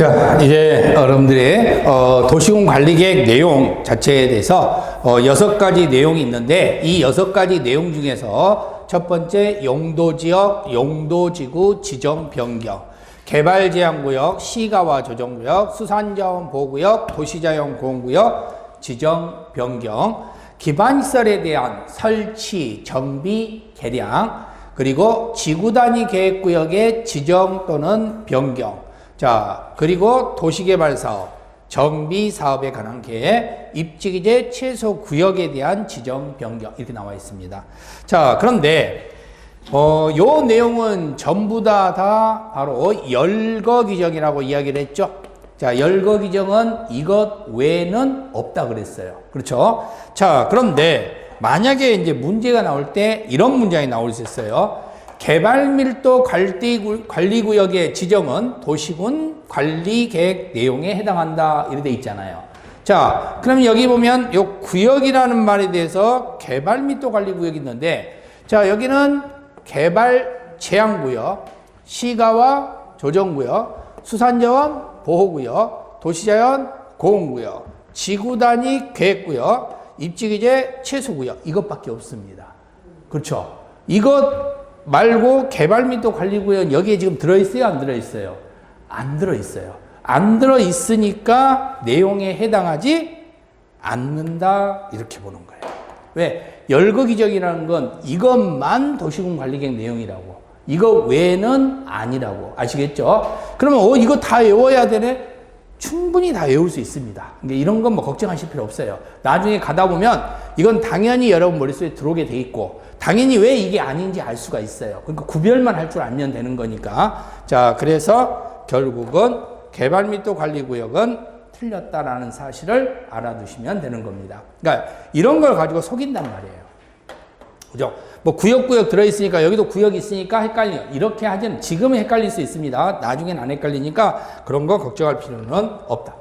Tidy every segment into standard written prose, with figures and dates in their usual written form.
자, 이제 여러분들의 도시군 관리계획 내용 자체에 대해서 6가지 내용이 있는데, 이 6가지 내용 중에서 첫 번째 용도지역, 용도지구 지정 변경, 개발제한구역, 시가와 조정구역, 수산자원보호구역, 도시자연보호구역 지정 변경, 기반시설에 대한 설치, 정비, 개량, 그리고 지구단위 계획구역의 지정 또는 변경, 자, 그리고 도시개발사업, 정비사업에 관한 계획, 입지기재 최소 구역에 대한 지정 변경, 이렇게 나와 있습니다. 자, 그런데 요 내용은 전부 다 바로 열거 규정이라고 이야기를 했죠. 자, 열거 규정은 이것 외에는 없다 그랬어요. 그렇죠? 자, 그런데 만약에 이제 문제가 나올 때 이런 문장이 나올 수 있어요. 개발밀도 관리구역의 지정은 도시군 관리계획 내용에 해당한다, 이렇게 돼 있잖아요. 자, 그럼 여기 보면 요 구역이라는 말에 대해서 개발밀도 관리구역이 있는데, 자, 여기는 개발 제한구역, 시가와 조정구역, 수산자원 보호구역, 도시자연 공원구역, 지구단위 계획구역, 입지기재 최소구역, 이것밖에 없습니다. 그렇죠? 이것 말고 개발밀도 관리구역은 여기에 지금 들어있어요? 안 들어있어요? 안 들어있어요. 안 들어있으니까 내용에 해당하지 않는다, 이렇게 보는 거예요. 왜? 열거 규정이라는 건 이것만 도시군 관리계획 내용이라고, 이거 외에는 아니라고, 아시겠죠? 그러면 이거 다 외워야 되네? 충분히 다 외울 수 있습니다. 근데 이런 건 뭐 걱정하실 필요 없어요. 나중에 가다 보면 이건 당연히 여러분 머릿속에 들어오게 돼 있고, 당연히 왜 이게 아닌지 알 수가 있어요. 그러니까 구별만 할 줄 알면 되는 거니까. 자, 그래서 결국은 개발밀도 관리구역은 틀렸다라는 사실을 알아두시면 되는 겁니다. 그러니까 이런 걸 가지고 속인단 말이에요. 그죠? 뭐 구역 들어있으니까 여기도 구역이 있으니까 헷갈려, 이렇게 하지는, 지금은 헷갈릴 수 있습니다. 나중엔 안 헷갈리니까 그런 거 걱정할 필요는 없다.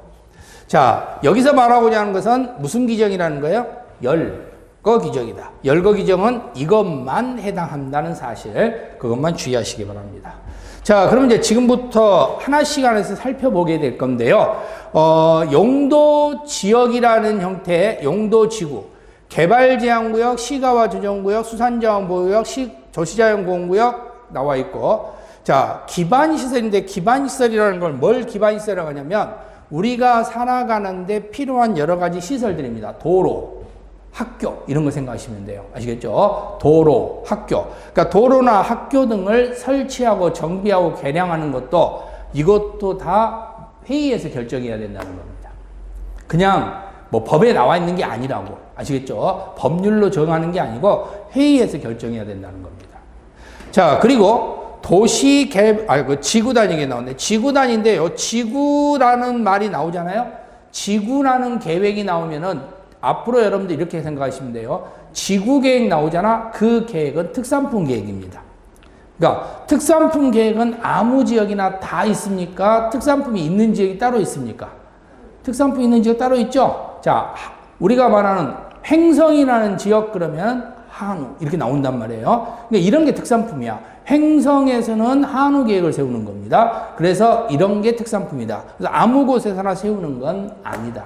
자, 여기서 말하고자 하는 것은 무슨 규정이라는 거예요? 열거 규정이다. 열거 규정은 이것만 해당한다는 사실, 그것만 주의하시기 바랍니다. 자, 그럼 이제 지금부터 하나씩 안에서 살펴보게 될 건데요. 용도 지역이라는 형태의 용도 지구, 개발제한구역, 시가와 조정구역, 수산자원보호구역, 도시자연공원구역 나와 있고, 자, 기반시설인데, 기반시설이라는 걸 뭘 기반시설이라고 하냐면 우리가 살아가는데 필요한 여러 가지 시설들입니다. 도로, 학교, 이런 거 생각하시면 돼요. 아시겠죠? 도로, 학교. 그러니까 도로나 학교 등을 설치하고 정비하고 개량하는 것도, 이것도 다 회의에서 결정해야 된다는 겁니다. 그냥 뭐 법에 나와 있는 게 아니라고, 아시겠죠? 법률로 정하는 게 아니고 회의에서 결정해야 된다는 겁니다. 자, 그리고 지구 단위가 나오는데, 지구 단위인데요, 지구라는 말이 나오잖아요. 지구라는 계획이 나오면은 앞으로 여러분들 이렇게 생각하시면 돼요. 지구 계획 나오잖아. 그 계획은 특산품 계획입니다. 그러니까 특산품 계획은 아무 지역이나 다 있습니까? 특산품이 있는 지역이 따로 있습니까? 특산품 있는 지역 따로 있죠? 자, 우리가 말하는 횡성이라는 지역, 그러면 한우, 이렇게 나온단 말이에요. 그러니까 이런 게 특산품이야. 횡성에서는 한우 계획을 세우는 겁니다. 그래서 이런 게 특산품이다. 그래서 아무 곳에서나 세우는 건 아니다.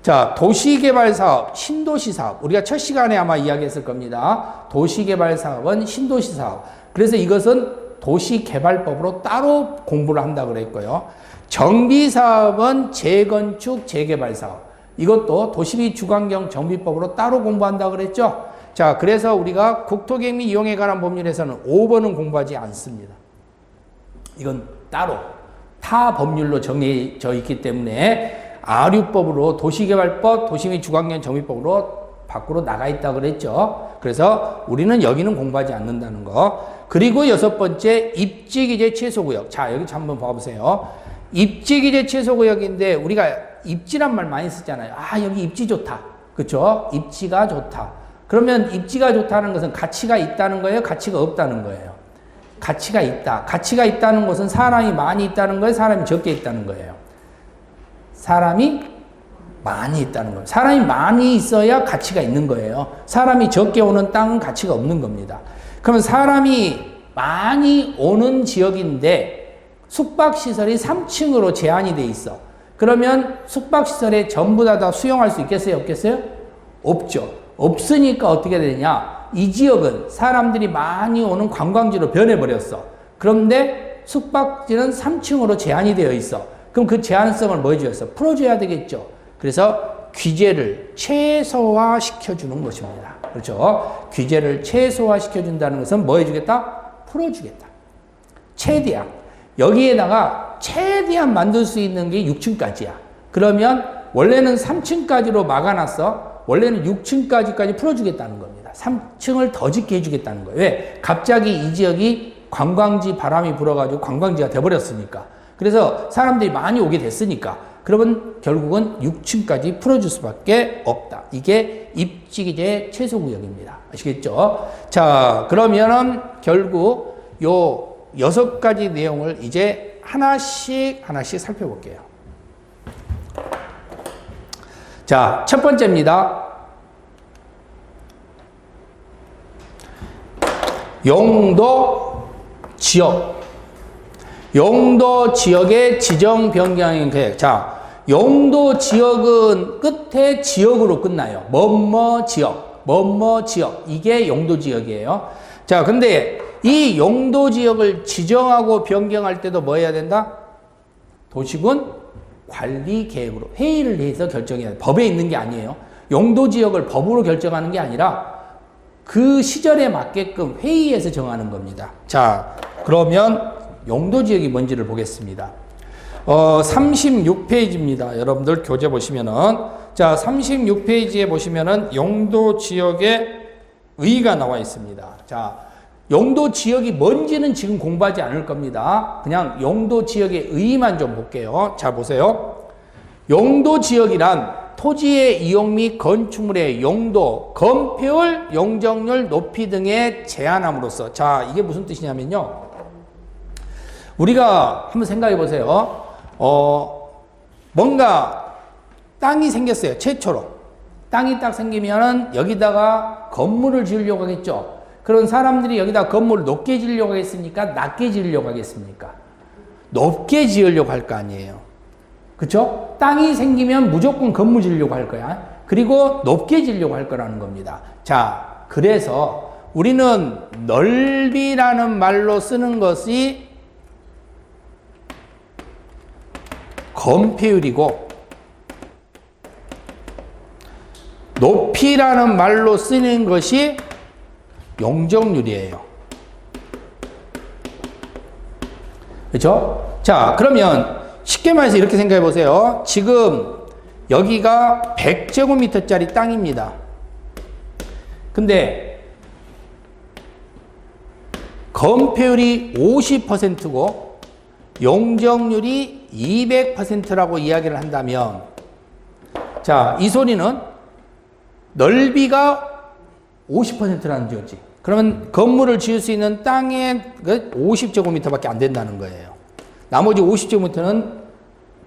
자, 도시개발사업, 신도시사업. 우리가 첫 시간에 아마 이야기했을 겁니다. 도시개발사업은 신도시사업. 그래서 이것은 도시개발법으로 따로 공부를 한다고 그랬고요. 정비사업은 재건축, 재개발사업. 이것도 도시비 주관경 정비법으로 따로 공부한다고 그랬죠. 자, 그래서 우리가 국토계획 및 이용에 관한 법률에서는 5번은 공부하지 않습니다. 이건 따로 타 법률로 정해져 있기 때문에 아류법으로, 도시개발법, 도시 및 주관경 정비법으로 밖으로 나가 있다고 그랬죠. 그래서 우리는 여기는 공부하지 않는다는 거. 그리고 6번째, 입지기재 최소구역. 자, 여기 한번 봐보세요. 입지기재 최소구역인데, 우리가 입지란 말 많이 쓰잖아요. 아, 여기 입지 좋다. 그렇죠? 입지가 좋다. 그러면 입지가 좋다는 것은 가치가 있다는 거예요? 가치가 없다는 거예요? 가치가 있다. 가치가 있다는 것은 사람이 많이 있다는 거예요? 사람이 적게 있다는 거예요? 사람이 많이 있다는 거예요. 사람이 많이 있어야 가치가 있는 거예요. 사람이 적게 오는 땅은 가치가 없는 겁니다. 그러면 사람이 많이 오는 지역인데 숙박시설이 3층으로 제한이 돼 있어. 그러면 숙박시설에 전부 다 수용할 수 있겠어요? 없겠어요? 없죠. 없으니까 어떻게 되냐? 이 지역은 사람들이 많이 오는 관광지로 변해버렸어. 그런데 숙박지는 3층으로 제한이 되어 있어. 그럼 그 제한성을 뭐 해줘야겠어? 풀어줘야 되겠죠. 그래서 규제를 최소화 시켜주는 것입니다. 그렇죠? 규제를 최소화 시켜준다는 것은 뭐 해주겠다? 풀어주겠다. 최대한. 여기에다가 최대한 만들 수 있는 게 6층까지야. 그러면 원래는 3층까지로 막아놨어. 원래는 6층까지까지 풀어주겠다는 겁니다. 3층을 더 짓게 해주겠다는 거예요. 왜? 갑자기 이 지역이 관광지 바람이 불어가지고 관광지가 돼버렸으니까. 그래서 사람들이 많이 오게 됐으니까. 그러면 결국은 6층까지 풀어줄 수밖에 없다. 이게 입지기재 최소구역입니다. 아시겠죠? 자, 그러면은 결국 요 6가지 내용을 이제 하나씩 살펴볼게요. 자, 첫 번째입니다. 용도 지역. 용도 지역의 지정 변경 계획. 자, 용도 지역은 끝에 지역으로 끝나요. 뭐뭐 지역, 뭐뭐 지역. 이게 용도 지역이에요. 자, 근데 이 용도 지역을 지정하고 변경할 때도 뭐 해야 된다? 도시군 관리 계획으로 회의를 해서 결정해야 돼. 법에 있는 게 아니에요. 용도 지역을 법으로 결정하는 게 아니라 그 시절에 맞게끔 회의에서 정하는 겁니다. 자, 그러면 용도 지역이 뭔지를 보겠습니다. 36페이지입니다. 여러분들 교재 보시면은, 자, 36페이지에 보시면은 용도 지역의 의의가 나와 있습니다. 자, 용도 지역이 뭔지는 지금 공부하지 않을 겁니다. 그냥 용도 지역의 의의만 좀 볼게요. 자, 보세요. 용도 지역이란 토지의 이용 및 건축물의 용도, 건폐율, 용적률 높이 등에 제한함으로써. 자, 이게 무슨 뜻이냐면요. 우리가 한번 생각해 보세요. 뭔가 땅이 생겼어요. 최초로. 땅이 딱 생기면은 여기다가 건물을 지으려고 하겠죠. 그런 사람들이 여기다 건물을 높게 지으려고 하겠습니까? 낮게 지으려고 하겠습니까? 높게 지으려고 할 거 아니에요. 그쵸? 땅이 생기면 무조건 건물 지으려고 할 거야. 그리고 높게 지으려고 할 거라는 겁니다. 자, 그래서 우리는 넓이라는 말로 쓰는 것이 건폐율이고, 높이라는 말로 쓰는 것이 용적률이에요. 그렇죠? 자, 그러면 쉽게 말해서 이렇게 생각해 보세요. 지금 여기가 100제곱미터짜리 땅입니다. 근데 건폐율이 50%고 용적률이 200%라고 이야기를 한다면, 자, 이 소리는 넓이가 50%라는 거지. 그러면 건물을 지을 수 있는 땅의 50제곱미터밖에 안 된다는 거예요. 나머지 50제곱미터는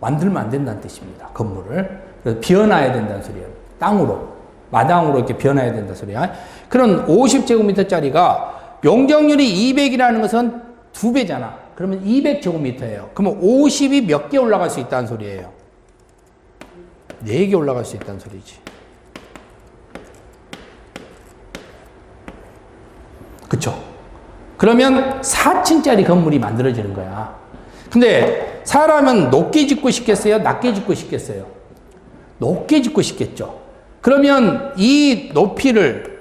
만들면 안 된다는 뜻입니다. 건물을. 그래서 비워놔야 된다는 소리예요. 땅으로. 마당으로 이렇게 비워놔야 된다는 소리야. 그런 50제곱미터짜리가 용적률이 200이라는 것은 2배잖아. 그러면 200제곱미터예요. 그러면 50이 몇 개 올라갈 수 있다는 소리예요? 4개 올라갈 수 있다는 소리지. 그쵸? 그러면 4층짜리 건물이 만들어지는 거야. 근데 사람은 높게 짓고 싶겠어요? 낮게 짓고 싶겠어요? 높게 짓고 싶겠죠. 그러면 이 높이를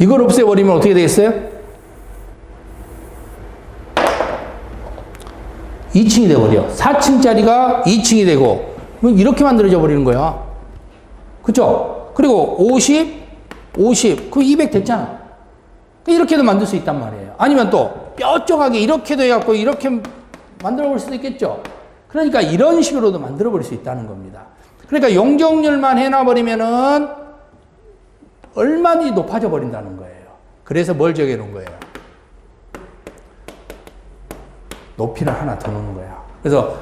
이걸 없애버리면 어떻게 되겠어요? 2층이 돼버려. 4층짜리가 2층이 되고, 이렇게 만들어져 버리는 거야. 그쵸? 그리고 50, 그럼 200 됐잖아. 이렇게도 만들 수 있단 말이에요. 아니면 또 뾰족하게 이렇게도 해갖고 이렇게 만들어 볼 수도 있겠죠. 그러니까 이런 식으로도 만들어 버릴 수 있다는 겁니다. 그러니까 용적률만 해놔버리면은 얼마든지 높아져 버린다는 거예요. 그래서 뭘 정해 놓은 거예요? 높이를 하나 더 놓는 거야. 그래서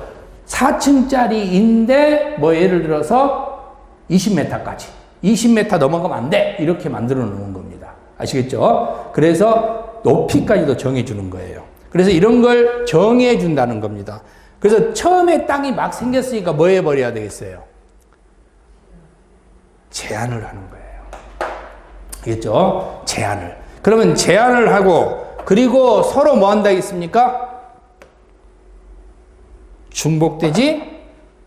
4층짜리인데 뭐 예를 들어서 20m까지 20m 넘어가면 안 돼 이렇게 만들어 놓은 겁니다. 아시겠죠? 그래서 높이까지도 정해 주는 거예요. 그래서 이런 걸 정해 준다는 겁니다. 그래서 처음에 땅이 막 생겼으니까 뭐 해버려야 되겠어요? 제한을 하는 거예요. 알겠죠? 제한을. 그러면 제한을 하고 그리고 서로 뭐 한다 했습니까? 중복되지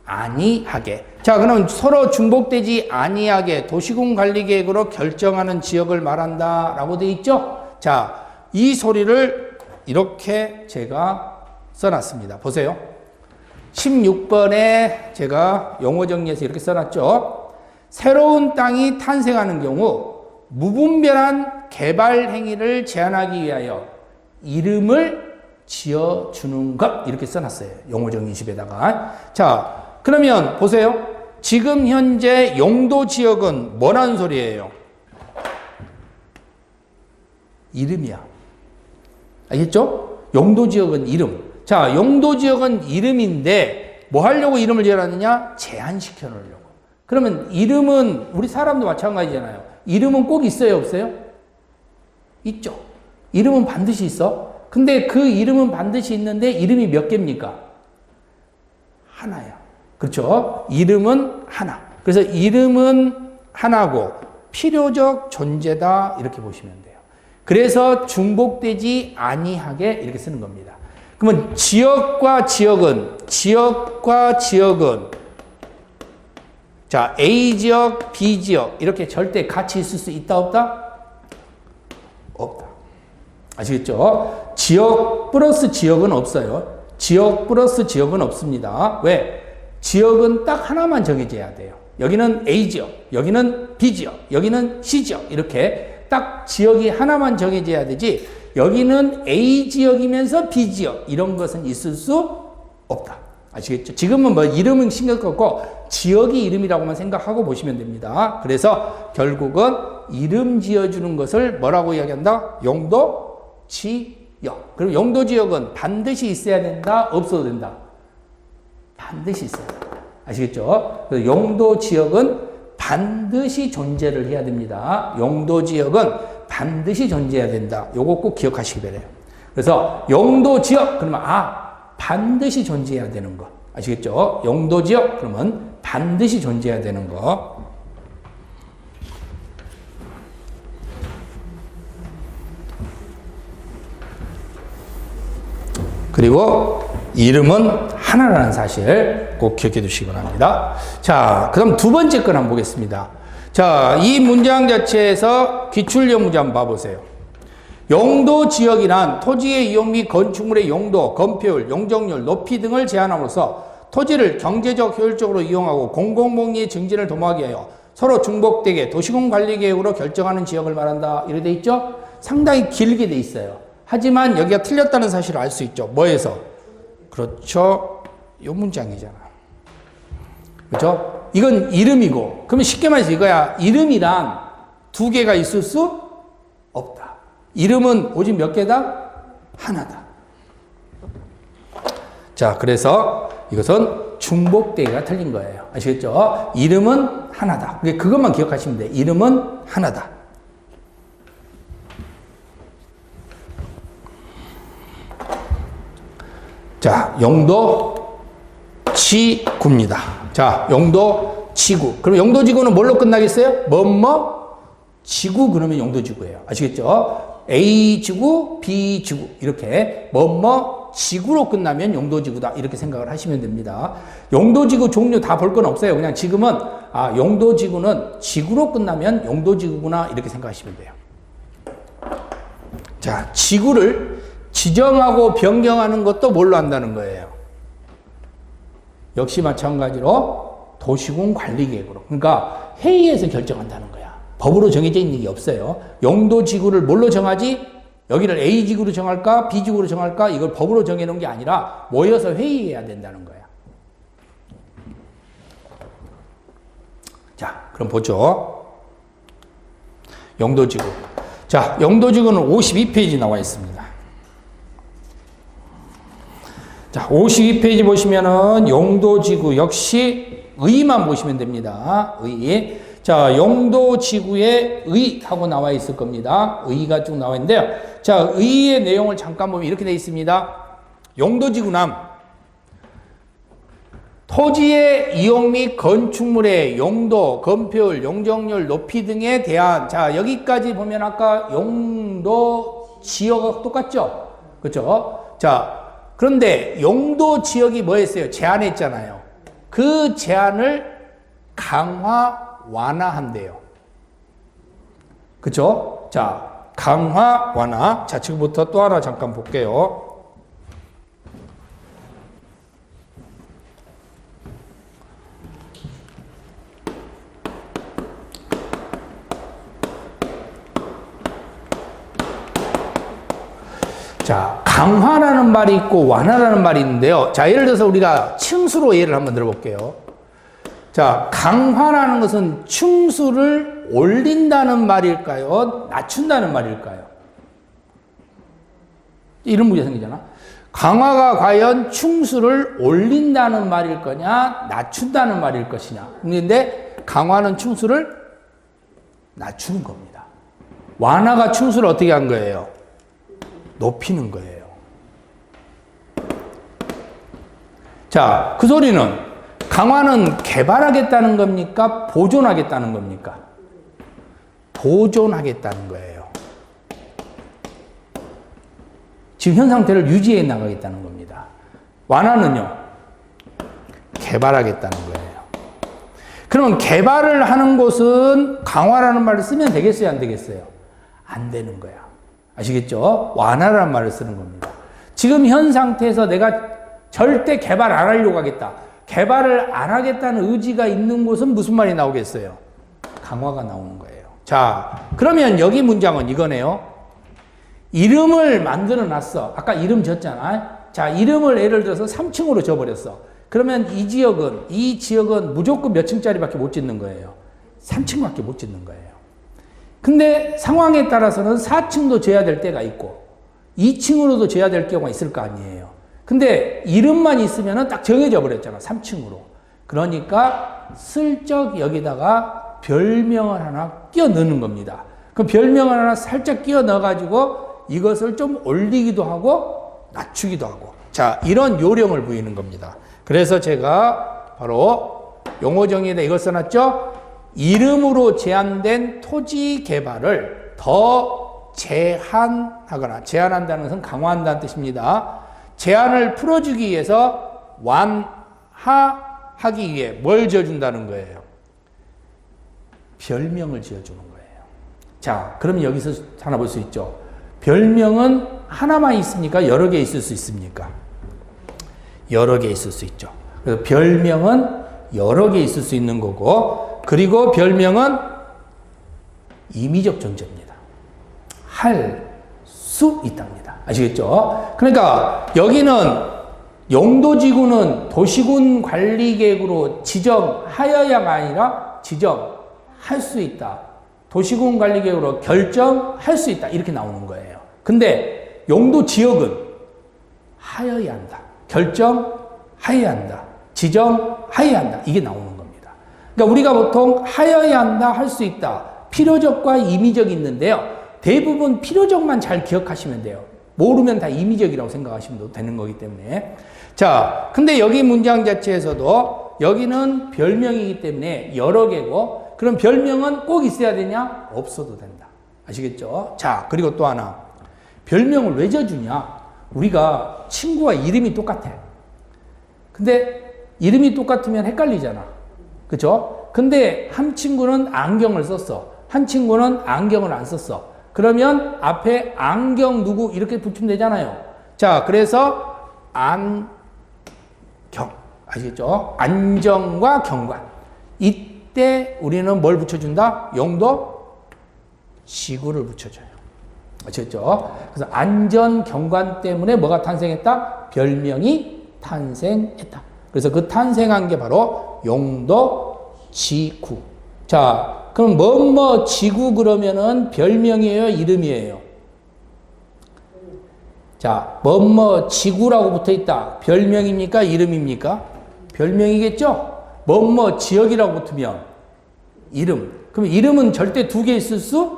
아니하게. 자, 그럼 서로 중복되지 아니하게 도시군 관리 계획으로 결정하는 지역을 말한다 라고 되어 있죠? 자, 이 소리를 이렇게 제가 써놨습니다. 보세요. 16번에 제가 용어 정리해서 이렇게 써놨죠. 새로운 땅이 탄생하는 경우 무분별한 개발 행위를 제한하기 위하여 이름을 지어주는 것 이렇게 써놨어요. 용어 정리집에다가. 자, 그러면 보세요. 지금 현재 용도 지역은 뭐라는 소리예요? 이름이야. 알겠죠? 용도 지역은 이름. 자, 용도 지역은 이름인데 뭐 하려고 이름을 지어놨느냐? 제한시켜 놓으려고. 그러면 이름은 우리 사람도 마찬가지잖아요. 이름은 꼭 있어요, 없어요? 있죠. 이름은 반드시 있어. 근데 그 이름은 반드시 있는데 이름이 몇 개입니까? 하나야. 그렇죠? 이름은 하나. 그래서 이름은 하나고 필요적 존재다 이렇게 보시면 돼요. 그래서 중복되지 아니하게 이렇게 쓰는 겁니다. 그러면 지역과 지역은 자, A 지역, B 지역 이렇게 절대 같이 있을 수 있다 없다? 없다. 아시겠죠? 지역 플러스 지역은 없어요. 지역 플러스 지역은 없습니다. 왜? 지역은 딱 하나만 정해져야 돼요. 여기는 A 지역, 여기는 B 지역, 여기는 C 지역 이렇게 딱 지역이 하나만 정해져야 되지 여기는 A 지역이면서 B 지역 이런 것은 있을 수 없다. 아시겠죠? 지금은 뭐 이름은 신경 썼고 지역이 이름이라고만 생각하고 보시면 됩니다. 그래서 결국은 이름 지어주는 것을 뭐라고 이야기한다? 용도 지역. 그리고 용도 지역은 반드시 있어야 된다? 없어도 된다? 반드시 있어야 된다. 아시겠죠? 그래서 용도 지역은 반드시 존재를 해야 됩니다. 용도 지역은 반드시 존재해야 된다. 요거 꼭 기억하시기 바래요. 그래서 용도 지역 그러면 반드시 존재해야 되는 거. 아시겠죠? 용도 지역 그러면 반드시 존재해야 되는 거. 그리고 이름은 하나라는 사실 꼭 기억해 두시기 바랍니다. 자, 그럼 두 번째 건 한번 보겠습니다. 자, 이 문장 자체에서 기출력 문제 한번 봐보세요. 용도 지역이란 토지의 이용 및 건축물의 용도, 건폐율, 용적률, 높이 등을 제한함으로써 토지를 경제적 효율적으로 이용하고 공공복리의 증진을 도모하기 위하여 서로 중복되게 도시군 관리 계획으로 결정하는 지역을 말한다. 이렇게 돼 있죠? 상당히 길게 돼 있어요. 하지만 여기가 틀렸다는 사실을 알 수 있죠. 뭐에서? 그렇죠. 이 문장이잖아. 그렇죠? 이건 이름이고. 그러면 쉽게 말해서 이거야. 이름이란 두 개가 있을 수 없다. 이름은 오직 몇 개다? 하나다. 자, 그래서 이것은 중복되기가 틀린 거예요. 아시겠죠? 이름은 하나다. 그것만 기억하시면 돼요. 이름은 하나다. 자, 용도 지구입니다. 자, 용도 지구. 그럼 용도 지구는 뭘로 끝나겠어요? 지구 그러면 용도 지구예요. 아시겠죠? A 지구, B 지구 이렇게 지구로 끝나면 용도 지구다 이렇게 생각을 하시면 됩니다. 용도 지구 종류 다 볼 건 없어요. 그냥 지금은 용도 지구는 지구로 끝나면 용도 지구구나 이렇게 생각하시면 돼요. 자, 지구를 지정하고 변경하는 것도 뭘로 한다는 거예요? 역시 마찬가지로 도시군 관리계획으로. 그러니까 회의에서 결정한다는 거야. 법으로 정해져 있는 게 없어요. 용도 지구를 뭘로 정하지? 여기를 A 지구로 정할까? B 지구로 정할까? 이걸 법으로 정해놓은 게 아니라 모여서 회의해야 된다는 거야. 자, 그럼 보죠. 용도 지구. 자, 용도 지구는 52페이지 나와 있습니다. 자, 52페이지 보시면은 용도지구 역시 의만 보시면 됩니다. 의. 자, 용도지구에 의하고 나와 있을 겁니다. 의가 쭉 나와 있는데요. 자, 의의 내용을 잠깐 보면 이렇게 되어 있습니다. 용도지구는 토지의 이용 및 건축물의 용도, 건폐율, 용적률, 높이 등에 대한, 자, 여기까지 보면 아까 용도 지역하고 똑같죠? 그렇죠? 자, 그런데 용도 지역이 뭐였어요? 제한했잖아요. 그 제한을 강화, 완화한대요. 그렇죠? 자, 강화, 완화. 자, 지금부터 또 하나 잠깐 볼게요. 자, 강화라는 말이 있고 완화라는 말이 있는데요. 자, 예를 들어서 우리가 층수로 예를 한번 들어볼게요. 자, 강화라는 것은 층수를 올린다는 말일까요? 낮춘다는 말일까요? 이런 문제 생기잖아. 강화가 과연 층수를 올린다는 말일 거냐, 낮춘다는 말일 것이냐. 그런데 강화는 층수를 낮추는 겁니다. 완화가 층수를 어떻게 한 거예요? 높이는 거예요. 자, 그 소리는 강화는 개발하겠다는 겁니까? 보존하겠다는 겁니까? 보존하겠다는 거예요. 지금 현 상태를 유지해 나가겠다는 겁니다. 완화는요? 개발하겠다는 거예요. 그러면 개발을 하는 곳은 강화라는 말을 쓰면 되겠어요? 안 되겠어요? 안 되는 거야. 아시겠죠? 완화라는 말을 쓰는 겁니다. 지금 현 상태에서 내가 절대 개발 안 하려고 하겠다. 개발을 안 하겠다는 의지가 있는 곳은 무슨 말이 나오겠어요? 강화가 나오는 거예요. 자, 그러면 여기 문장은 이거네요. 이름을 만들어 놨어. 아까 이름 졌잖아. 자, 이름을 예를 들어서 3층으로 져버렸어. 그러면 이 지역은 무조건 몇 층짜리밖에 못 짓는 거예요. 3층밖에 못 짓는 거예요. 근데 상황에 따라서는 4층도 져야 될 때가 있고 2층으로도 져야 될 경우가 있을 거 아니에요. 근데 이름만 있으면 딱 정해져 버렸잖아. 3층으로. 그러니까 슬쩍 여기다가 별명을 하나 끼워 넣는 겁니다. 그 별명을 하나 살짝 끼워 넣어가지고 이것을 좀 올리기도 하고 낮추기도 하고. 자, 이런 요령을 부리는 겁니다. 그래서 제가 바로 용어 정의에다 이걸 써놨죠. 이름으로 제한된 토지 개발을 더 제한하거나, 제한한다는 것은 강화한다는 뜻입니다. 제한을 풀어주기 위해서 완화하기 위해 뭘 지어준다는 거예요? 별명을 지어주는 거예요. 자, 그러면 여기서 하나 볼 수 있죠. 별명은 하나만 있습니까? 여러 개 있을 수 있습니까? 여러 개 있을 수 있죠. 그래서 별명은 여러 개 있을 수 있는 거고, 그리고 별명은 임의적 존재입니다. 할 수 있답니다. 아시겠죠? 그러니까 여기는 용도지구는 도시군 관리계획으로 지정하여야가 아니라 지정할 수 있다. 도시군 관리계획으로 결정할 수 있다. 이렇게 나오는 거예요. 근데 용도지역은 하여야 한다. 결정하여야 한다. 지정하여야 한다. 이게 나오는 겁니다. 그러니까 우리가 보통 하여야 한다, 할 수 있다. 필요적과 임의적이 있는데요. 대부분 필요적만 잘 기억하시면 돼요. 모르면 다 임의적이라고 생각하시면 되는 거기 때문에. 자, 근데 여기 문장 자체에서도 여기는 별명이기 때문에 여러 개고, 그럼 별명은 꼭 있어야 되냐? 없어도 된다. 아시겠죠? 자, 그리고 또 하나. 별명을 왜 져주냐? 우리가 친구와 이름이 똑같아. 근데 이름이 똑같으면 헷갈리잖아. 그죠? 근데 한 친구는 안경을 썼어. 한 친구는 안경을 안 썼어. 그러면 앞에 안경 누구 이렇게 붙이면 되잖아요. 자, 그래서 안경. 아시겠죠? 안정과 경관. 이때 우리는 뭘 붙여준다? 용도 지구를 붙여줘요. 아시겠죠? 그래서 안전 경관 때문에 뭐가 탄생했다? 별명이 탄생했다. 그래서 그 탄생한 게 바로 용도 지구. 자, 그럼 뭐뭐 지구 그러면은 별명이에요, 이름이에요? 자, 뭐뭐 지구라고 붙어 있다. 별명입니까? 이름입니까? 별명이겠죠? 뭐뭐 지역이라고 붙으면 이름. 그럼 이름은 절대 두 개 있을 수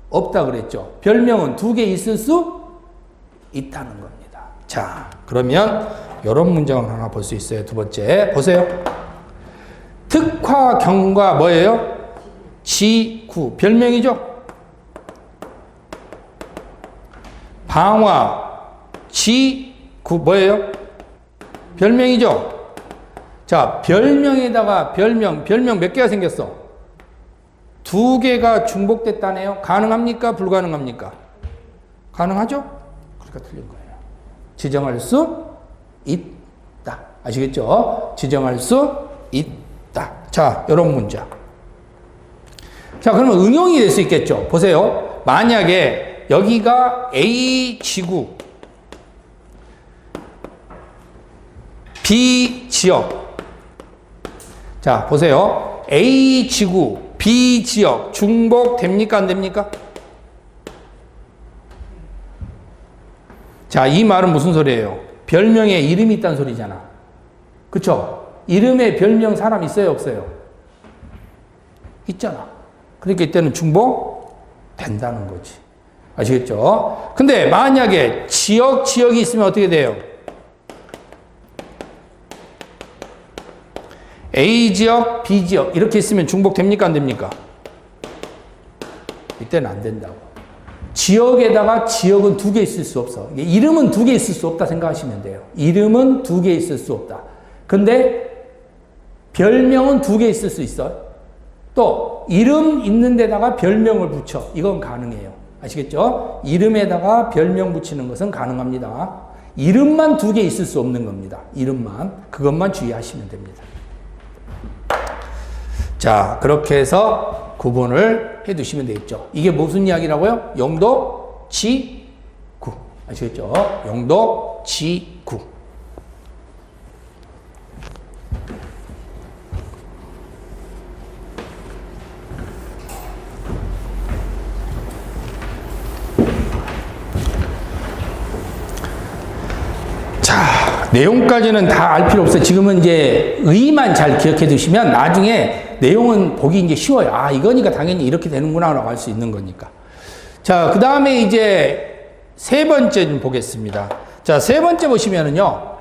없다 그랬죠. 별명은 두 개 있을 수 있다는 겁니다. 자, 그러면 이런 문장을 하나 볼 수 있어요. 두 번째 보세요. 특화, 경과 뭐예요? 지구. 별명이죠? 방화, 지구 뭐예요? 별명이죠? 자, 별명에다가 별명 몇 개가 생겼어? 두 개가 중복됐다네요. 가능합니까? 불가능합니까? 가능하죠? 그러니까 틀린 거예요. 지정할 수 있다. 아시겠죠? 지정할 수 있다. 자, 이런 문장. 자, 그러면 응용이 될 수 있겠죠? 보세요. 만약에 여기가 A 지구, B 지역. 자, 보세요. A 지구, B 지역 중복됩니까? 안 됩니까? 자, 이 말은 무슨 소리예요? 별명에 이름이 있다는 소리잖아. 그쵸? 이름에 별명 사람 있어요? 없어요? 있잖아. 그러니까 이때는 중복된다는 거지. 아시겠죠? 근데 만약에 지역이 있으면 어떻게 돼요? A 지역, B 지역 이렇게 있으면 중복됩니까? 안 됩니까? 이때는 안 된다고. 지역에다가 지역은 두 개 있을 수 없어. 이름은 두 개 있을 수 없다 생각하시면 돼요. 이름은 두 개 있을 수 없다. 근데 별명은 두 개 있을 수 있어요. 또 이름 있는 데다가 별명을 붙여. 이건 가능해요. 아시겠죠? 이름에다가 별명 붙이는 것은 가능합니다. 이름만 두 개 있을 수 없는 겁니다. 이름만. 그것만 주의하시면 됩니다. 자, 그렇게 해서 구분을 해 두시면 되겠죠. 이게 무슨 이야기라고요? 용도, 지구. 아시겠죠? 용도, 지구. 자, 내용까지는 다 알 필요 없어요. 지금은 이제 의만 잘 기억해 두시면 나중에 내용은 보기 이제 쉬워요. 아, 이거니까 당연히 이렇게 되는구나 라고 할 수 있는 거니까. 자, 그 다음에 이제 세 번째 좀 보겠습니다. 자, 세 번째 보시면은요,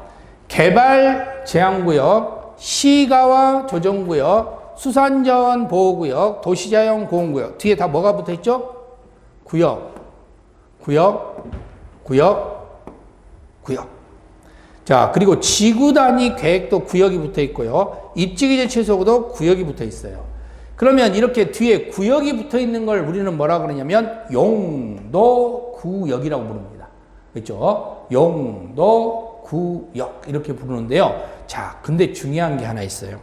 개발 제한구역, 시가와 조정구역, 수산자원 보호구역, 도시자연 보호구역. 뒤에 다 뭐가 붙어 있죠? 구역. 자, 그리고 지구 단위 계획도 구역이 붙어 있고요. 입지기재 최소도 구역이 붙어 있어요. 그러면 이렇게 뒤에 구역이 붙어 있는 걸 우리는 뭐라 그러냐면 용도구역이라고 부릅니다. 그렇죠? 용도구역 이렇게 부르는데요. 자, 근데 중요한 게 하나 있어요.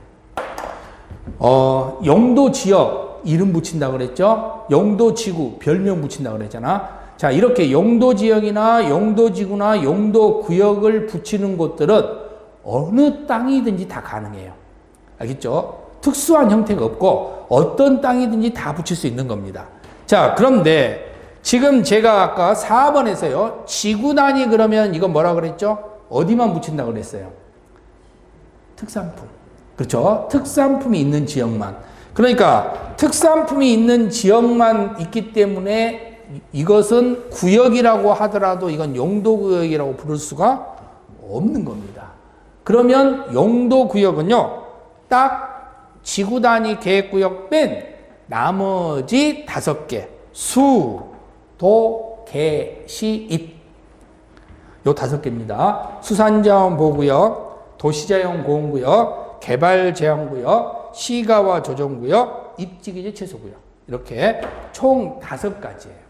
용도 지역 이름 붙인다 그랬죠? 용도 지구 별명 붙인다 그랬잖아. 자, 이렇게 용도지역이나 용도지구나 용도구역을 붙이는 곳들은 어느 땅이든지 다 가능해요. 알겠죠? 특수한 형태가 없고 어떤 땅이든지 다 붙일 수 있는 겁니다. 자, 그런데 지금 제가 아까 4번에서요. 지구단위 그러면 이건 뭐라 그랬죠? 어디만 붙인다 그랬어요? 특산품. 그렇죠? 특산품이 있는 지역만. 그러니까 특산품이 있는 지역만 있기 때문에 이것은 구역이라고 하더라도 이건 용도구역이라고 부를 수가 없는 겁니다. 그러면 용도구역은요, 딱 지구단위 계획구역 뺀 나머지 5개, 수, 도, 개, 시, 입. 요 5개입니다. 수산자원보호구역, 도시자연보호구역, 개발제한구역, 시가와 조정구역, 입지기재 최소구역. 이렇게 총 5가지예요.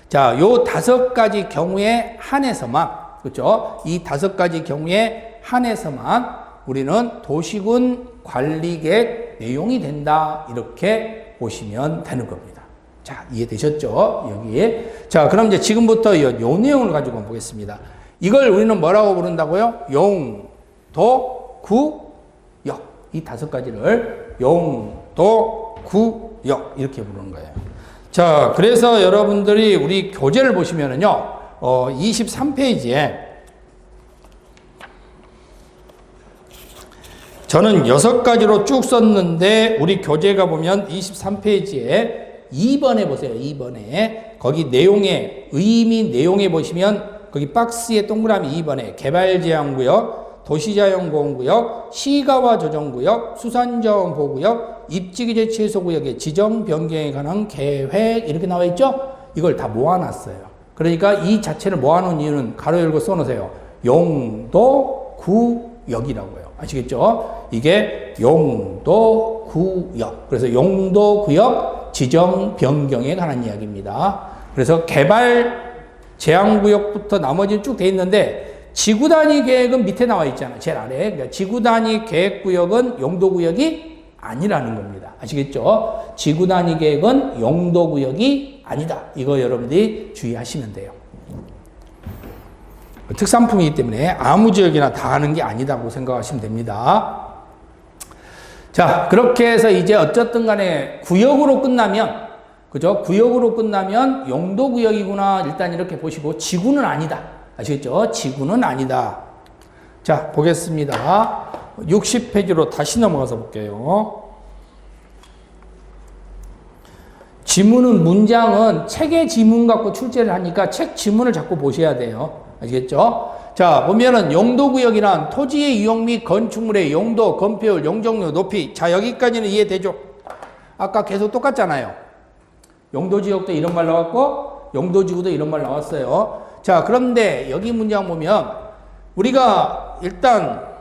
자, 요 5가지 경우에 한해서만, 그렇죠? 이 5가지 경우에 한해서만 우리는 도시군 관리계획 내용이 된다. 이렇게 보시면 되는 겁니다. 자, 이해되셨죠? 여기에. 자, 그럼 이제 지금부터 요 내용을 가지고 보겠습니다. 이걸 우리는 뭐라고 부른다고요? 용, 도, 구, 역. 이 5가지를 용, 도, 구, 역. 이렇게 부르는 거예요. 자, 그래서 여러분들이 우리 교재를 보시면은요, 23페이지에 저는 6가지로 쭉 썼는데 우리 교재가 보면 23페이지에 2번에 보세요. 2번에 거기 내용에 의미 내용에 보시면 거기 박스에 동그라미 2번에 개발제한구역, 도시자연보호구역, 시가와 조정구역, 수산자원보호구역, 입지기재 취소구역의 지정 변경에 관한 계획 이렇게 나와 있죠? 이걸 다 모아놨어요. 그러니까 이 자체를 모아놓은 이유는 가로 열고 써놓으세요. 용도구역이라고요. 아시겠죠? 이게 용도구역. 그래서 용도구역 지정 변경에 관한 이야기입니다. 그래서 개발 제한구역부터 나머지는 쭉 돼 있는데 지구 단위 계획은 밑에 나와 있잖아요. 제일 아래. 그러니까 지구 단위 계획구역은 용도구역이 아니라는 겁니다. 아시겠죠? 지구 단위 계획은 용도구역이 아니다. 이거 여러분들이 주의하시면 돼요. 특산품이기 때문에 아무 지역이나 다 하는 게 아니다고 생각하시면 됩니다. 자, 그렇게 해서 이제 어쨌든 간에 구역으로 끝나면, 그죠? 구역으로 끝나면 용도구역이구나. 일단 이렇게 보시고, 지구는 아니다. 아시겠죠? 지구는 아니다. 자, 보겠습니다. 60페이지로 다시 넘어가서 볼게요. 지문은 문장은 책의 지문 갖고 출제를 하니까 책 지문을 자꾸 보셔야 돼요. 아시겠죠? 자, 보면은 용도구역이란 토지의 이용 및 건축물의 용도, 건폐율, 용적률, 높이. 자, 여기까지는 이해되죠? 아까 계속 똑같잖아요. 용도지역도 이런 말 나왔고, 용도지구도 이런 말 나왔어요. 자, 그런데 여기 문장 보면 우리가 일단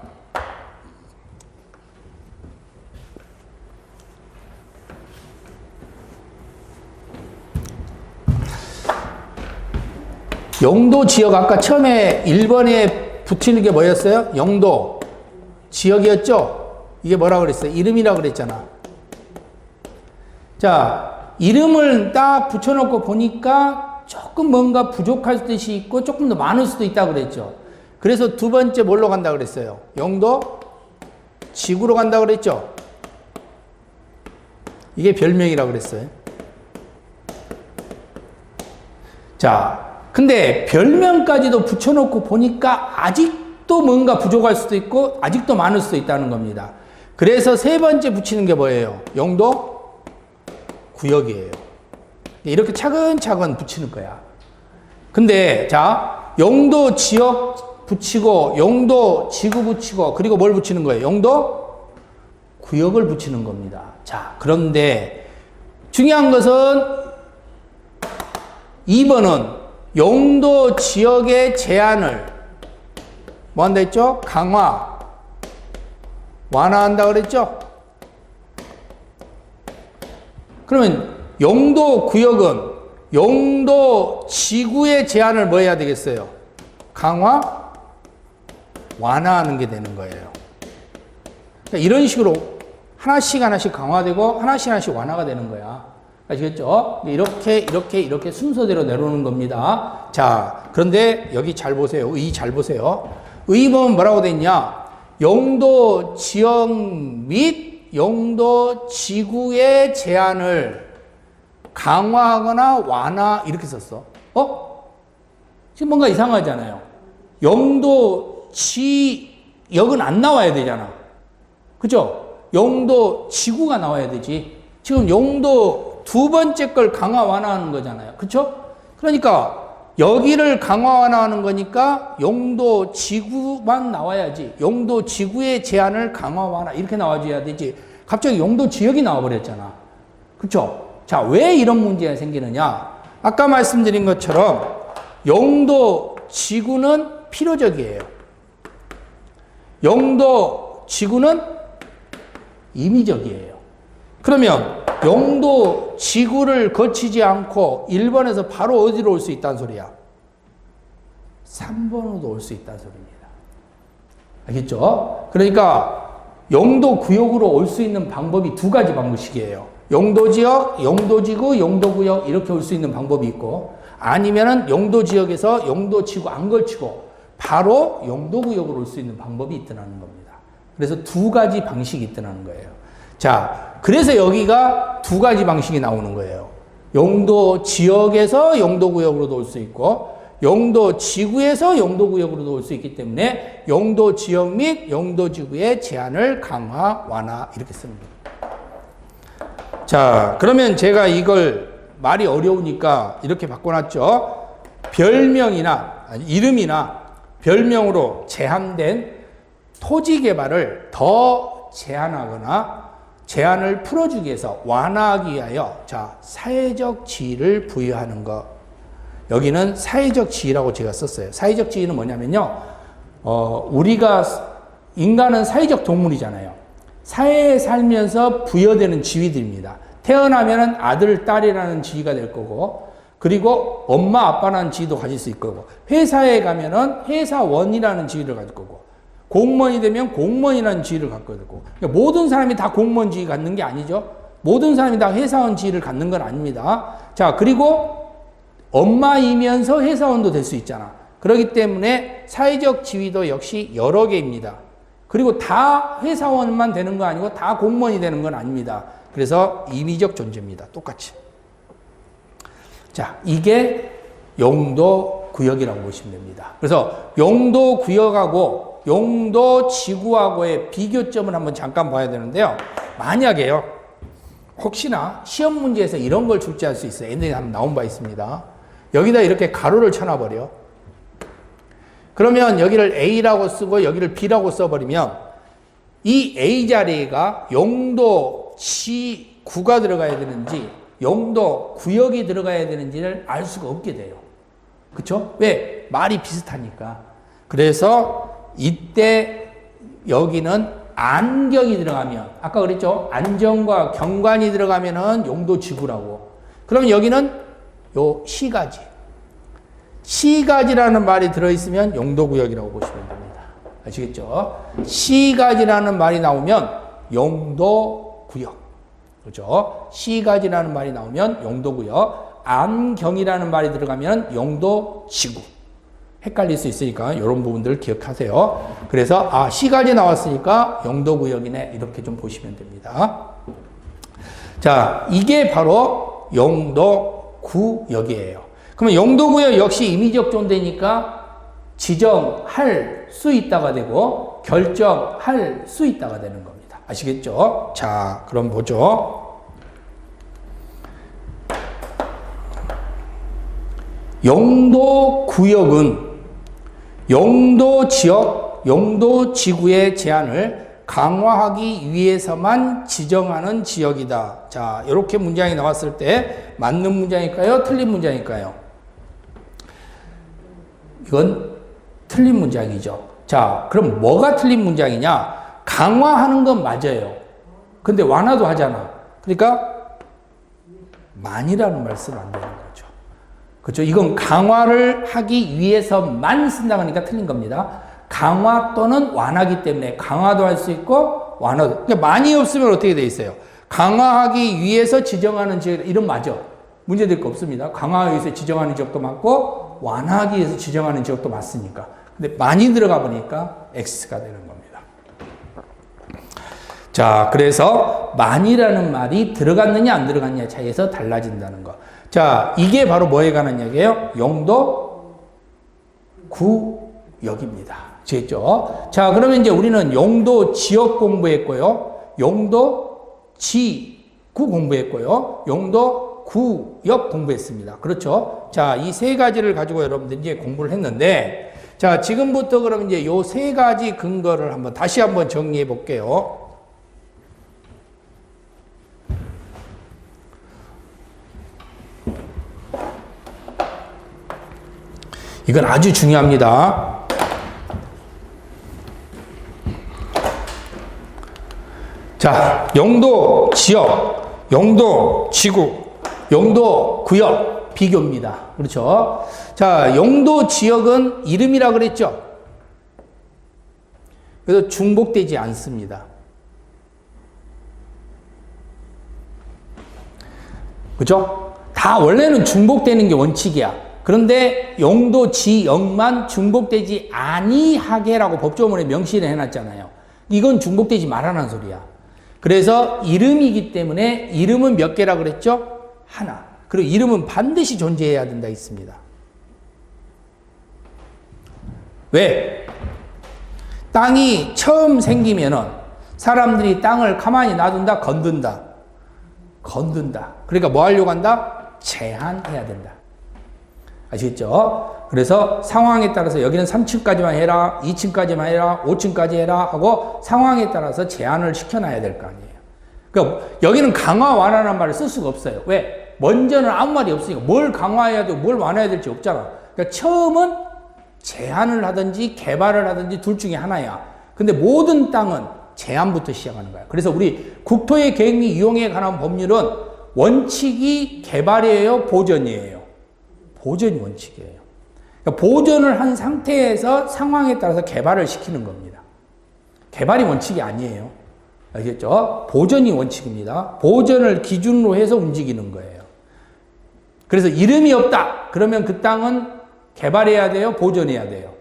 용도 지역 아까 처음에 1번에 붙이는 게 뭐였어요? 용도 지역이었죠? 이게 뭐라 그랬어요? 이름이라고 그랬잖아. 자, 이름을 딱 붙여놓고 보니까 조금 뭔가 부족할 수도 있고 조금 더 많을 수도 있다고 그랬죠. 그래서 두 번째 뭘로 간다 그랬어요? 용도 지구로 간다 그랬죠. 이게 별명이라고 그랬어요. 자, 근데 별명까지도 붙여놓고 보니까 아직도 뭔가 부족할 수도 있고 아직도 많을 수도 있다는 겁니다. 그래서 세 번째 붙이는 게 뭐예요? 용도 구역이에요. 이렇게 차근차근 붙이는 거야. 근데 자, 용도 지역 붙이고 용도 지구 붙이고 그리고 뭘 붙이는 거예요? 용도 구역을 붙이는 겁니다. 자, 그런데 중요한 것은 2번은 용도 지역의 제한을 뭐 한다 했죠? 강화, 완화한다 그랬죠? 그러면 용도 구역은 용도 지구의 제한을 뭐 해야 되겠어요? 강화, 완화하는 게 되는 거예요. 그러니까 이런 식으로 하나씩 강화되고 하나씩 완화가 되는 거야. 아시겠죠? 이렇게 순서대로 내려오는 겁니다. 자, 그런데 여기 잘 보세요. 의 잘 보세요. 의 보면 뭐라고 돼 있냐? 용도 지역 및 용도 지구의 제한을 강화하거나 완화 이렇게 썼어. 지금 뭔가 이상하잖아요. 용도 지역은 안 나와야 되잖아. 그죠? 용도 지구가 나와야 되지. 지금 용도 두 번째 걸 강화 완화하는 거잖아요. 그렇죠? 그러니까 여기를 강화 완화하는 거니까 용도 지구만 나와야지. 용도 지구의 제한을 강화 완화 이렇게 나와줘야 되지. 갑자기 용도 지역이 나와버렸잖아. 그렇죠? 자, 왜 이런 문제가 생기느냐? 아까 말씀드린 것처럼 용도 지구는 필요적이에요. 용도 지구는 임의적이에요. 그러면 용도 지구를 거치지 않고 1번에서 바로 어디로 올 수 있다는 소리야? 3번으로도 올 수 있다는 소리입니다. 알겠죠? 그러니까 용도 구역으로 올 수 있는 방법이 두 가지 방법씩이에요. 용도 지역, 용도 지구, 용도 구역 이렇게 올 수 있는 방법이 있고 아니면은 용도 지역에서 용도 지구 안 걸치고 바로 용도 구역으로 올 수 있는 방법이 있다는 겁니다. 그래서 두 가지 방식이 있다는 거예요. 자, 그래서 여기가 두 가지 방식이 나오는 거예요. 용도 지역에서 용도 구역으로도 올 수 있고 영도 지구에서 영도 구역으로 올 수 있기 때문에 영도 지역 및 영도 지구의 제한을 강화, 완화 이렇게 씁니다. 자, 그러면 제가 이걸 말이 어려우니까 이렇게 바꿔놨죠. 별명이나 이름이나 별명으로 제한된 토지 개발을 더 제한하거나 제한을 풀어주기 위해서 완화하기 위하여 자, 사회적 지위를 부여하는 것. 여기는 사회적 지위라고 제가 썼어요. 사회적 지위는 뭐냐면요. 인간은 사회적 동물이잖아요. 사회에 살면서 부여되는 지위들입니다. 태어나면은 아들, 딸이라는 지위가 될 거고, 그리고 엄마, 아빠라는 지위도 가질 수 있고, 회사에 가면은 회사원이라는 지위를 가질 거고, 공무원이 되면 공무원이라는 지위를 갖게 되고, 그러니까 모든 사람이 다 공무원 지위 갖는 게 아니죠. 모든 사람이 다 회사원 지위를 갖는 건 아닙니다. 자, 그리고 엄마이면서 회사원도 될 수 있잖아. 그렇기 때문에 사회적 지위도 역시 여러 개입니다. 그리고 다 회사원만 되는 거 아니고 다 공무원이 되는 건 아닙니다. 그래서 임의적 존재입니다. 똑같이. 자, 이게 용도 구역이라고 보시면 됩니다. 그래서 용도 구역하고 용도 지구하고의 비교점을 한번 잠깐 봐야 되는데요. 만약에요, 혹시나 시험 문제에서 이런 걸 출제할 수 있어요. 옛날에 한번 나온 바 있습니다. 여기다 이렇게 가로를 쳐놔버려. 그러면 여기를 A라고 쓰고 여기를 B라고 써버리면 이 A 자리가 용도 지구가 들어가야 되는지 용도 구역이 들어가야 되는지를 알 수가 없게 돼요. 그쵸? 왜? 말이 비슷하니까. 그래서 이때 여기는 안경이 들어가면, 아까 그랬죠? 안정과 경관이 들어가면은 용도 지구라고. 그러면 여기는 요 시가지. 시가지라는 말이 들어있으면 용도구역이라고 보시면 됩니다. 아시겠죠? 시가지라는 말이 나오면 용도구역. 그렇죠? 시가지라는 말이 나오면 용도구역. 안경이라는 말이 들어가면 용도지구. 헷갈릴 수 있으니까 이런 부분들을 기억하세요. 그래서 시가지 나왔으니까 용도구역이네. 이렇게 좀 보시면 됩니다. 자, 이게 바로 용도구역이에요. 그러면 용도구역 역시 임의적 존재니까 지정할 수 있다가 되고 결정할 수 있다가 되는 겁니다. 아시겠죠? 자, 그럼 보죠. 용도구역은 용도지역, 용도지구의 제한을 강화하기 위해서만 지정하는 지역이다. 자, 이렇게 문장이 나왔을 때 맞는 문장일까요? 틀린 문장일까요? 이건 틀린 문장이죠. 자, 그럼 뭐가 틀린 문장이냐? 강화하는 건 맞아요. 근데 완화도 하잖아. 그러니까 만이라는 말 쓰면 안 되는 거죠. 그렇죠? 이건 강화를 하기 위해서만 쓴다고 하니까 틀린 겁니다. 강화 또는 완화기 때문에 강화도 할 수 있고 완화도. 그러니까 많이 없으면 어떻게 돼 있어요? 강화하기 위해서 지정하는 지역, 이런 맞아. 문제될 거 없습니다. 강화하기 위해서 지정하는 지역도 맞고 완화하기 위해서 지정하는 지역도 맞으니까. 근데 많이 들어가 보니까 X가 되는 겁니다. 자, 그래서 많이라는 말이 들어갔느냐 안 들어갔느냐 차이에서 달라진다는 거. 자, 이게 바로 뭐에 관한 얘기예요? 용도 구역입니다. 아시겠죠? 자, 그러면 이제 우리는 용도 지역 공부했고요. 용도 지구 공부했고요. 용도 구역 공부했습니다. 그렇죠? 자, 이 세 가지를 가지고 여러분들 이제 공부를 했는데, 자, 지금부터 그럼 이제 요 세 가지 근거를 다시 한번 정리해 볼게요. 이건 아주 중요합니다. 자, 용도 지역, 용도 지구, 용도 구역 비교입니다. 그렇죠? 자, 용도 지역은 이름이라 그랬죠? 그래서 중복되지 않습니다. 그죠? 다 원래는 중복되는 게 원칙이야. 그런데 용도 지역만 중복되지 아니하게라고 법조문에 명시를 해놨잖아요. 이건 중복되지 말라는 소리야. 그래서 이름이기 때문에 이름은 몇 개라 그랬죠? 하나. 그리고 이름은 반드시 존재해야 된다 있습니다. 왜? 땅이 처음 생기면은 사람들이 땅을 가만히 놔둔다, 건든다. 그러니까 뭐 하려고 한다? 제한해야 된다. 아시겠죠? 그래서 상황에 따라서 여기는 3층까지만 해라, 2층까지만 해라, 5층까지 해라 하고 상황에 따라서 제한을 시켜놔야 될 거 아니에요. 그러니까 여기는 강화, 완화라는 말을 쓸 수가 없어요. 왜? 먼저는 아무 말이 없으니까 뭘 강화해야 되고 뭘 완화해야 될지 없잖아. 그러니까 처음은 제한을 하든지 개발을 하든지 둘 중에 하나야. 근데 모든 땅은 제한부터 시작하는 거야. 그래서 우리 국토의 계획 및 이용에 관한 법률은 원칙이 개발이에요, 보전이에요? 보전이 원칙이에요. 그러니까 보전을 한 상태에서 상황에 따라서 개발을 시키는 겁니다. 개발이 원칙이 아니에요. 알겠죠? 보전이 원칙입니다. 보전을 기준으로 해서 움직이는 거예요. 그래서 이름이 없다. 그러면 그 땅은 개발해야 돼요? 보존해야 돼요?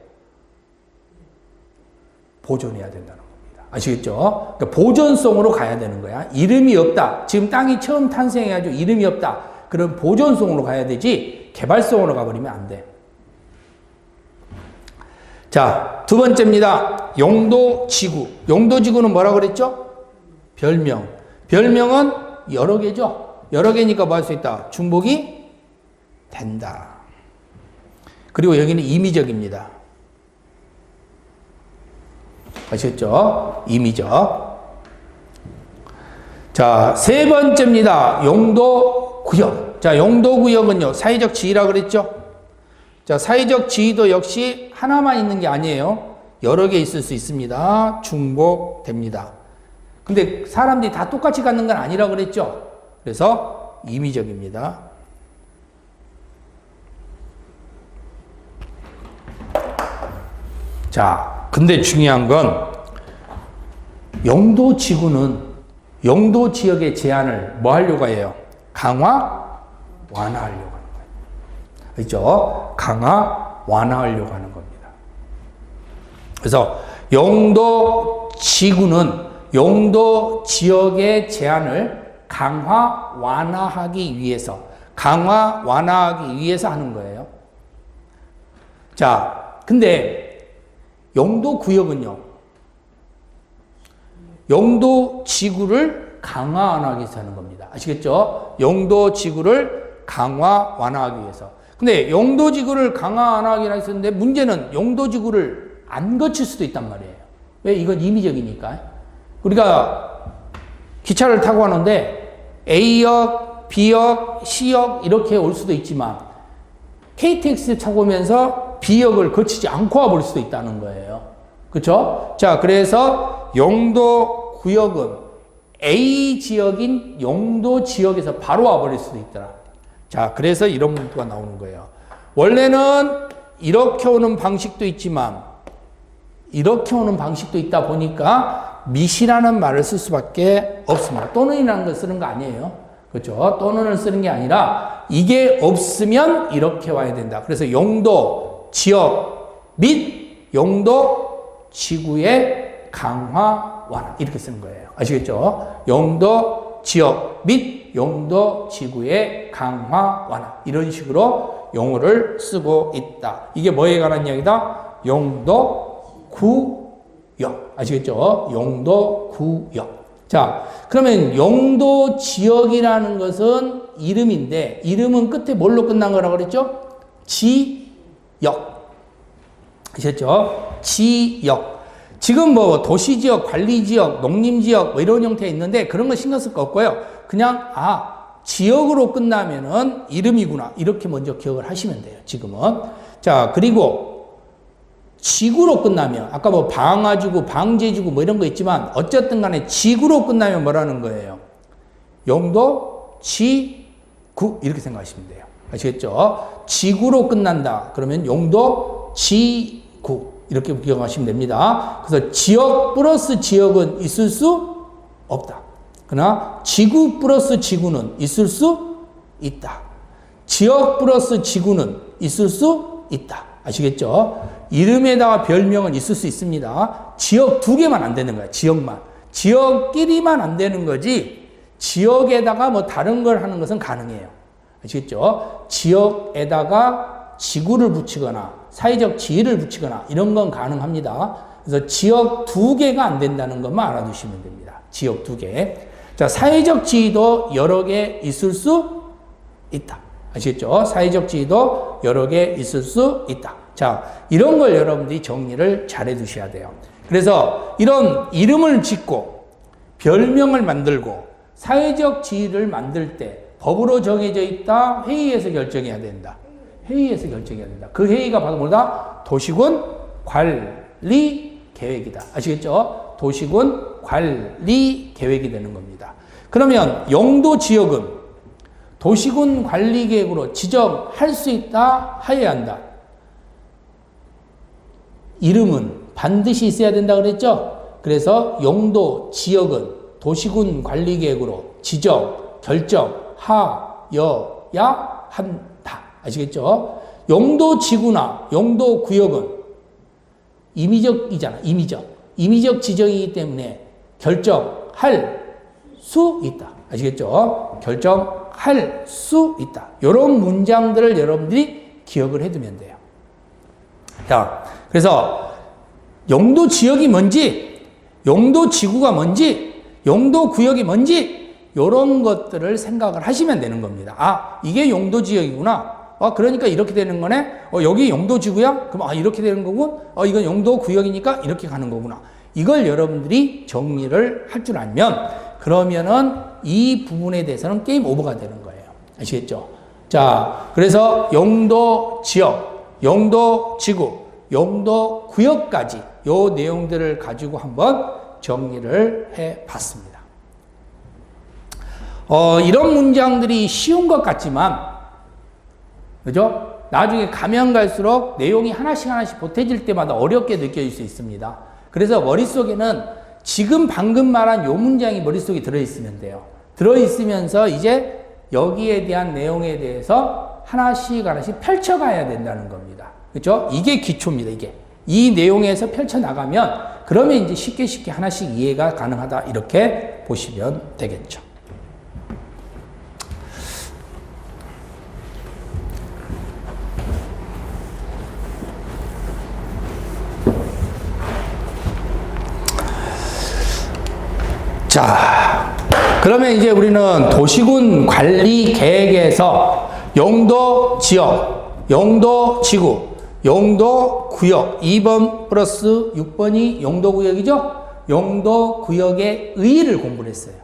보존해야 된다는 겁니다. 아시겠죠? 그러니까 보존성으로 가야 되는 거야. 이름이 없다. 지금 땅이 처음 탄생해가지고 이름이 없다. 그럼 보존성으로 가야 되지 개발성으로 가버리면 안 돼. 자, 두 번째입니다. 용도지구. 용도지구는 뭐라고 그랬죠? 별명. 별명은 여러 개죠? 여러 개니까 뭐 할 수 있다? 중복이 된다. 그리고 여기는 임의적입니다. 아시겠죠? 임의적. 자, 세 번째입니다. 용도구역. 자, 용도구역은요, 사회적 지위라고 그랬죠? 자, 사회적 지위도 역시 하나만 있는 게 아니에요. 여러 개 있을 수 있습니다. 중복됩니다. 근데 사람들이 다 똑같이 갖는 건 아니라고 그랬죠? 그래서 임의적입니다. 자, 근데 중요한 건 용도지구는 용도지역의 제한을 뭐 하려고 해요? 강화, 완화하려고 하는 거예요. 그렇죠? 강화, 완화하려고 하는 겁니다. 그래서 용도지구는 용도지역의 제한을 강화, 완화하기 위해서 하는 거예요. 자, 근데 용도구역은요, 용도지구를 강화, 완화하기 위해서 하는 겁니다. 아시겠죠? 용도지구를 강화, 완화하기 위해서. 근데 용도지구를 강화, 완화하기 위해서 했는데 문제는 용도지구를 안 거칠 수도 있단 말이에요. 왜? 이건 임의적이니까. 우리가 기차를 타고 가는데 A역, B역, C역 이렇게 올 수도 있지만 KTX 타고 오면서 B역을 거치지 않고 와버릴 수도 있다는 거예요. 그렇죠? 자, 그래서 용도구역은 A 지역인 용도지역에서 바로 와버릴 수도 있더라. 자, 그래서 이런 문구가 나오는 거예요. 원래는 이렇게 오는 방식도 있지만 이렇게 오는 방식도 있다 보니까 밋이라는 말을 쓸 수밖에 없습니다. 또는이라는 걸 쓰는 거 아니에요. 그렇죠? 또는을 쓰는 게 아니라 이게 없으면 이렇게 와야 된다. 그래서 용도, 지역 및 용도, 지구의 강화, 완화 이렇게 쓰는 거예요. 아시겠죠? 용도, 지역 및 용도, 지구의 강화, 완화 이런 식으로 용어를 쓰고 있다. 이게 뭐에 관한 이야기다? 용도, 구역. 아시겠죠? 용도, 구역. 자, 그러면 용도 지역이라는 것은 이름인데 이름은 끝에 뭘로 끝난 거라고 그랬죠? 지역. 아시겠죠? 지역. 지금 뭐 도시지역, 관리지역, 농림지역 뭐 이런 형태 있는데 그런 거 신경 쓸 거 없고요. 그냥 지역으로 끝나면은 이름이구나 이렇게 먼저 기억을 하시면 돼요. 지금은. 자, 그리고 지구로 끝나면 아까 뭐 방화지구, 방제지구 뭐 이런 거 있지만 어쨌든 간에 지구로 끝나면 뭐라는 거예요? 용도, 지구 이렇게 생각하시면 돼요. 아시겠죠? 지구로 끝난다. 그러면 용도, 지구 이렇게 기억하시면 됩니다. 그래서 지역 플러스 지역은 있을 수 없다. 그러나 지구 플러스 지구는 있을 수 있다. 지역 플러스 지구는 있을 수 있다. 아시겠죠? 이름에다가 별명은 있을 수 있습니다. 지역 두 개만 안 되는 거야. 지역만. 지역끼리만 안 되는 거지 지역에다가 뭐 다른 걸 하는 것은 가능해요. 아시겠죠? 지역에다가 지구를 붙이거나 사회적 지위를 붙이거나 이런 건 가능합니다. 그래서 지역 2개가 안 된다는 것만 알아두시면 됩니다. 지역 2개. 자, 사회적 지위도 여러 개 있을 수 있다. 아시겠죠? 사회적 지위도 여러 개 있을 수 있다. 자, 이런 걸 여러분들이 정리를 잘 해두셔야 돼요. 그래서 이런 이름을 짓고 별명을 만들고 사회적 지위를 만들 때 법으로 정해져 있다. 회의에서 결정해야 된다. 회의에서 결정해야 된다. 그 회의가 바로 뭐다? 도시군 관리 계획이다. 아시겠죠? 도시군 관리 계획이 되는 겁니다. 그러면 용도 지역은 도시군 관리 계획으로 지정할 수 있다. 하여야 한다. 이름은 반드시 있어야 된다 그랬죠? 그래서 용도 지역은 도시군 관리 계획으로 지정, 결정하여야 한다. 아시겠죠? 용도 지구나 용도 구역은 임의적이잖아. 임의적 지정이기 때문에 결정할 수 있다. 아시겠죠? 결정할 수 있다. 이런 문장들을 여러분들이 기억을 해두면 돼요. 자, 그래서 용도 지역이 뭔지, 용도 지구가 뭔지, 용도 구역이 뭔지 이런 것들을 생각을 하시면 되는 겁니다. 아, 이게 용도 지역이구나. 그러니까 이렇게 되는 거네. 여기 용도 지구야? 그럼 이렇게 되는 거군. 이건 용도 구역이니까 이렇게 가는 거구나. 이걸 여러분들이 정리를 할 줄 알면 그러면은 이 부분에 대해서는 게임 오버가 되는 거예요. 아시겠죠? 자, 그래서 용도 지역, 용도 지구, 용도 구역까지 요 내용들을 가지고 한번 정리를 해 봤습니다. 이런 문장들이 쉬운 것 같지만, 그죠? 나중에 가면 갈수록 내용이 하나씩 보태질 때마다 어렵게 느껴질 수 있습니다. 그래서 머릿속에는 지금 방금 말한 요 문장이 머릿속에 들어있으면 돼요. 들어있으면서 이제 여기에 대한 내용에 대해서 하나씩 펼쳐가야 된다는 겁니다. 그죠? 이게 기초입니다, 이게. 이 내용에서 펼쳐나가면, 그러면 이제 쉽게 하나씩 이해가 가능하다. 이렇게 보시면 되겠죠. 자, 그러면 이제 우리는 도시군 관리 계획에서 용도 지역, 용도 지구, 용도 구역 2번 플러스 6번이 용도 구역이죠? 용도 구역의 의의를 공부를 했어요.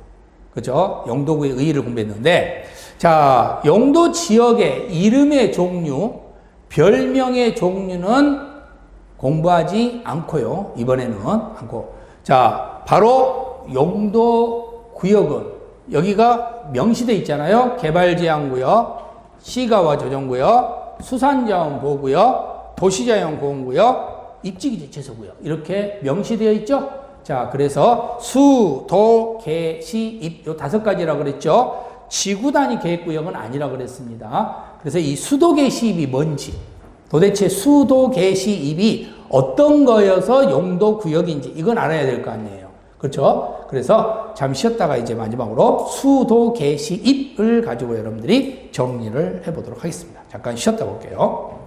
그죠? 용도 구역의 의의를 공부했는데, 자, 용도 지역의 이름의 종류, 별명의 종류는 공부하지 않고요. 이번에는 않고. 자, 바로 용도 구역은 여기가 명시되어 있잖아요. 개발제한구역, 시가와 조정구역, 수산자원보호구역, 도시자연보호구역, 입지기재채소구역 이렇게 명시되어 있죠. 자, 그래서 수, 도, 개, 시, 입 요 5가지라고 그랬죠. 지구단위 계획구역은 아니라고 그랬습니다. 그래서 이 수도, 개, 시, 입이 뭔지, 도대체 수도, 개, 시, 입이 어떤 거여서 용도 구역인지 이건 알아야 될 거 아니에요. 그렇죠? 그래서 잠시 쉬었다가 이제 마지막으로 수도, 개, 시, 입을 가지고 여러분들이 정리를 해보도록 하겠습니다. 잠깐 쉬었다 볼게요.